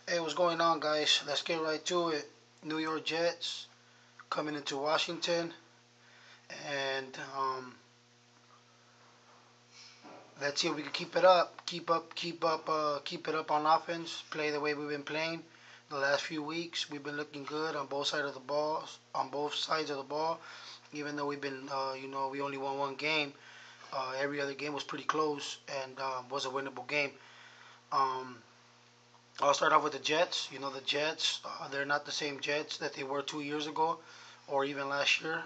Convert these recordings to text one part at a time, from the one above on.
Hey, what's going on, guys? Let's get right to it. New York Jets coming into Washington, and let's see if we can keep it up. Keep it up on offense. Play the way we've been playing the last few weeks. We've been looking good on both sides of the ball. On both sides of the ball, even though we've been, we only won one game. Every other game was pretty close and was a winnable game. Um, I'll start off with the Jets. The Jets, they're not the same Jets that they were 2 years ago or even last year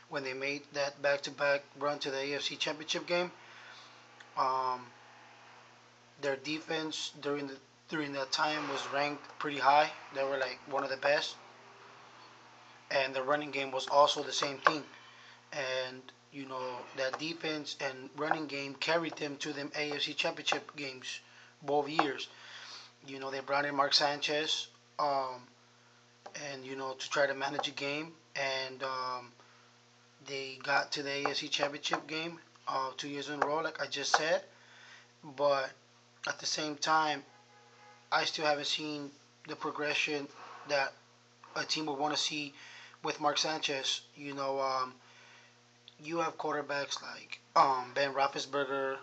when they made that back-to-back run to the AFC Championship game. Um, their defense during that time was ranked pretty high. They were like one of the best, and the running game was also the same thing. And that defense and running game carried them to them AFC Championship games both years. They brought in Mark Sanchez, and to try to manage a game, and they got to the AFC Championship game 2 years in a row, like I just said. But at the same time, I still haven't seen the progression that a team would want to see with Mark Sanchez. You have quarterbacks like Ben Roethlisberger,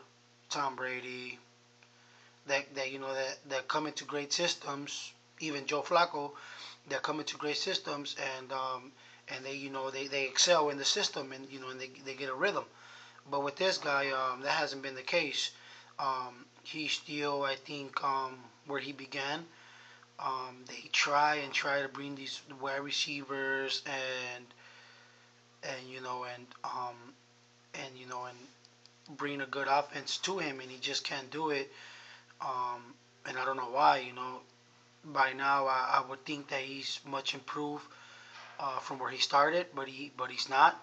Tom Brady, that come into great systems. Even Joe Flacco, that come into great systems, and they excel in the system, and they get a rhythm. But with this guy, that hasn't been the case. He's still, I think, where he began. They try to bring these wide receivers and you know and bring a good offense to him, and he just can't do it. And I don't know why. By now I would think that he's much improved from where he started, but he's not.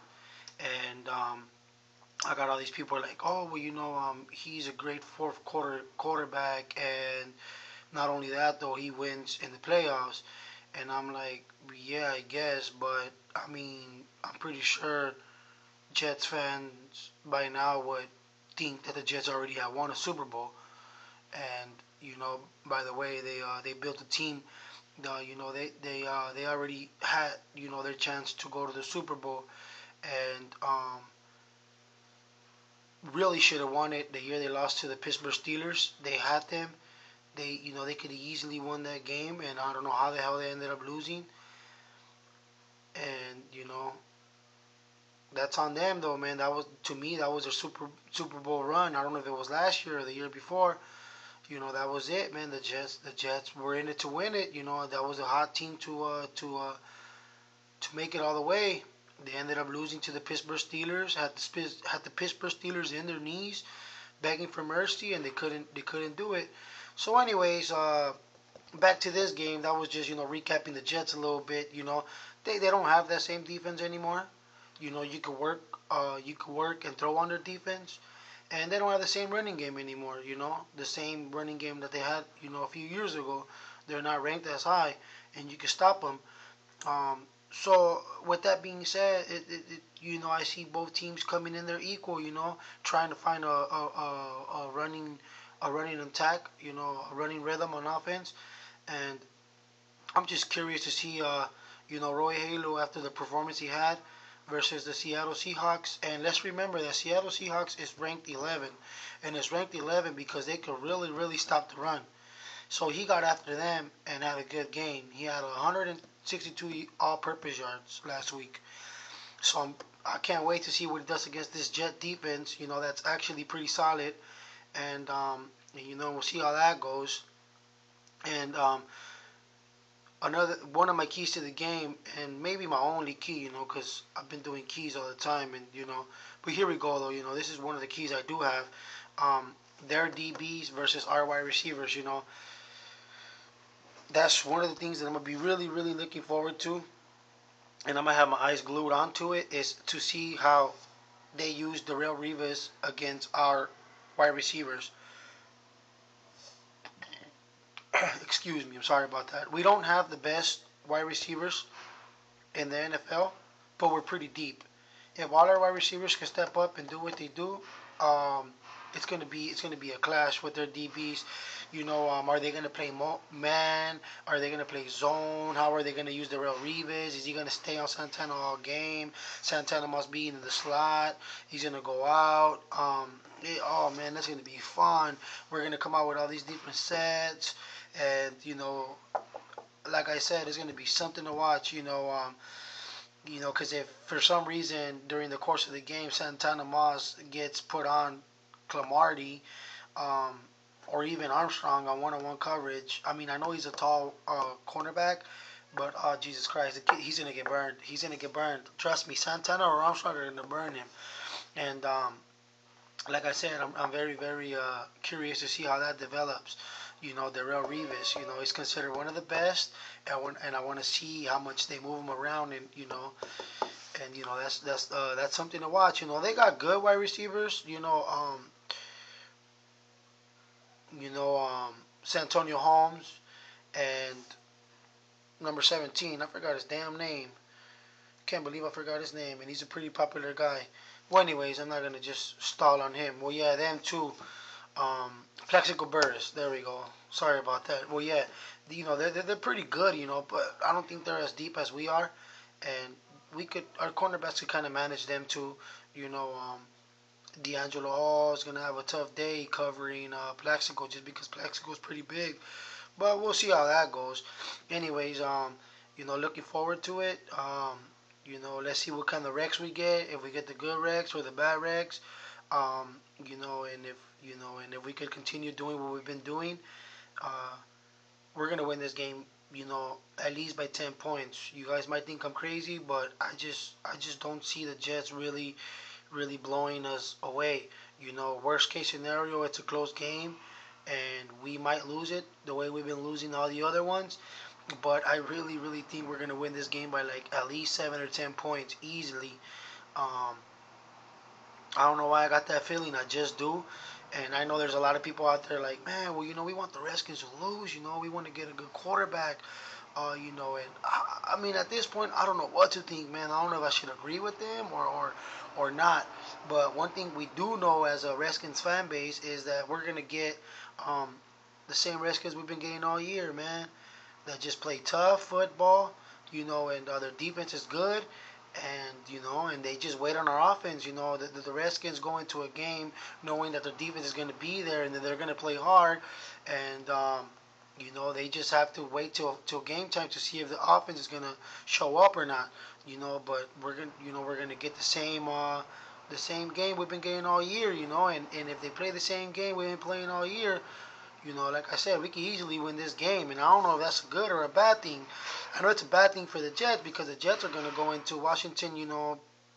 And I got all these people like, oh well, he's a great fourth quarter quarterback, and not only that though, he wins in the playoffs. And I'm like, yeah, I guess, but I mean, I'm pretty sure Jets fans by now would think that the Jets already have won a Super Bowl. And by the way, they built a team. They already had their chance to go to the Super Bowl, and really should have won it the year they lost to the Pittsburgh Steelers. They had them. They could have easily won that game, and I don't know how the hell they ended up losing. And that's on them though, man. That was, to me, that was their Super Bowl run. I don't know if it was last year or the year before. That was it, man. The Jets were in it to win it. That was a hot team to make it all the way. They ended up losing to the Pittsburgh Steelers. Had the Pittsburgh Steelers in their knees, begging for mercy, and they couldn't do it. So, anyways, back to this game. That was just recapping the Jets a little bit. They don't have that same defense anymore. You could work and throw on their defense, and they don't have the same running game anymore. The same running game that they had a few years ago. They're not ranked as high, and you can stop them. So with that being said, I see both teams coming in there equal. Trying to find a running attack. A running rhythm on offense, and I'm just curious to see Roy Halo after the performance he had versus the Seattle Seahawks. And let's remember that Seattle Seahawks is ranked 11, and it's ranked 11 because they could really, really stop the run. So he got after them and had a good game. He had 162 all-purpose yards last week. So I can't wait to see what he does against this Jet defense. That's actually pretty solid, and we'll see how that goes. And another one of my keys to the game, and maybe my only key, because I've been doing keys all the time, and but here we go though. This is one of the keys I do have. Their DBs versus our wide receivers. That's one of the things that I'm gonna be really, really looking forward to, and I'm gonna have my eyes glued onto it, is to see how they use Darrelle Revis against our wide receivers. Excuse me, I'm sorry about that. We don't have the best wide receivers in the NFL, but we're pretty deep. If all our wide receivers can step up and do what they do, um, it's gonna be a clash with their DBs. Are they gonna play man? Are they gonna play zone? How are they gonna use the real Revis? Is he gonna stay on Santana all game? Santana must be in the slot. He's gonna go out. Oh man, that's gonna be fun. We're gonna come out with all these different sets, and like I said, it's gonna be something to watch. Because if for some reason during the course of the game Santana Moss gets put on Clamarty, um, or even Armstrong on one-on-one coverage, I mean I know he's a tall cornerback, but Jesus Christ, he's gonna get burned. He's gonna get burned. Trust me, Santana or Armstrong are gonna burn him. And like I said, I'm very very curious to see how that develops. Darrell Revis, he's considered one of the best, and I want to see how much they move him around, and that's something to watch. They got good wide receivers. Santonio Holmes and number 17. I forgot his damn name. Can't believe I forgot his name, and he's a pretty popular guy. Well, anyways, I'm not gonna just stall on him. Well, yeah, them too. Plexico Burris. There we go. Sorry about that. Well, yeah, they're pretty good, but I don't think they're as deep as we are, and our cornerbacks could kind of manage them too. You know, D'Angelo Hall is gonna have a tough day covering Plexico just because Plexico is pretty big, but we'll see how that goes. Anyways, looking forward to it. Let's see what kind of Rex we get. If we get the good Rex or the bad Rex. And if we could continue doing what we've been doing, uh, we're gonna win this game. At least by 10 points. You guys might think I'm crazy, but I just don't see the Jets really, really blowing us away. Worst case scenario, it's a close game, and we might lose it the way we've been losing all the other ones. But I really, really think we're gonna win this game by like at least 7 or 10 points easily. Um, I don't know why I got that feeling. I just do. And I know there's a lot of people out there like, man, well, we want the Redskins to lose. We want to get a good quarterback. And I mean, at this point, I don't know what to think, man. I don't know if I should agree with them or not. But one thing we do know as a Redskins fan base is that we're gonna get um, the same Redskins we've been getting all year, man. That just play tough football, and their defense is good, and they just wait on our offense. The Redskins go into a game knowing that their defense is going to be there and that they're going to play hard, and they just have to wait till game time to see if the offense is going to show up or not. But we're gonna get the same game we've been getting all year. And if they play the same game we've been playing all year, like I said, we can easily win this game, and I don't know if that's a good or a bad thing. I know it's a bad thing for the Jets because the Jets are going to go into Washington,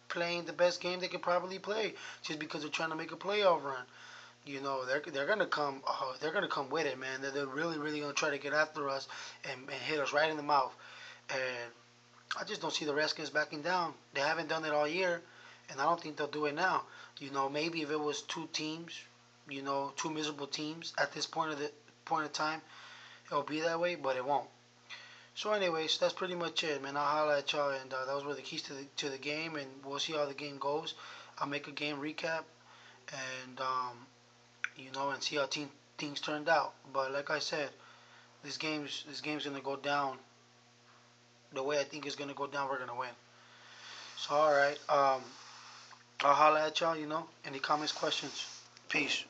playing the best game they could probably play, just because they're trying to make a playoff run. They're going to come. They're going to come with it, man. They're really, really going to try to get after us and hit us right in the mouth. And I just don't see the Redskins backing down. They haven't done it all year, and I don't think they'll do it now. Maybe if it was two teams, two miserable teams at this point of time, it'll be that way, but it won't. So, anyways, that's pretty much it, man. I'll holla at y'all, and those were the keys to the game, and we'll see how the game goes. I'll make a game recap, and and see how things turned out. But like I said, this game's gonna go down the way I think it's gonna go down. We're gonna win. So, all right, I'll holla at y'all. Any comments, questions? Peace.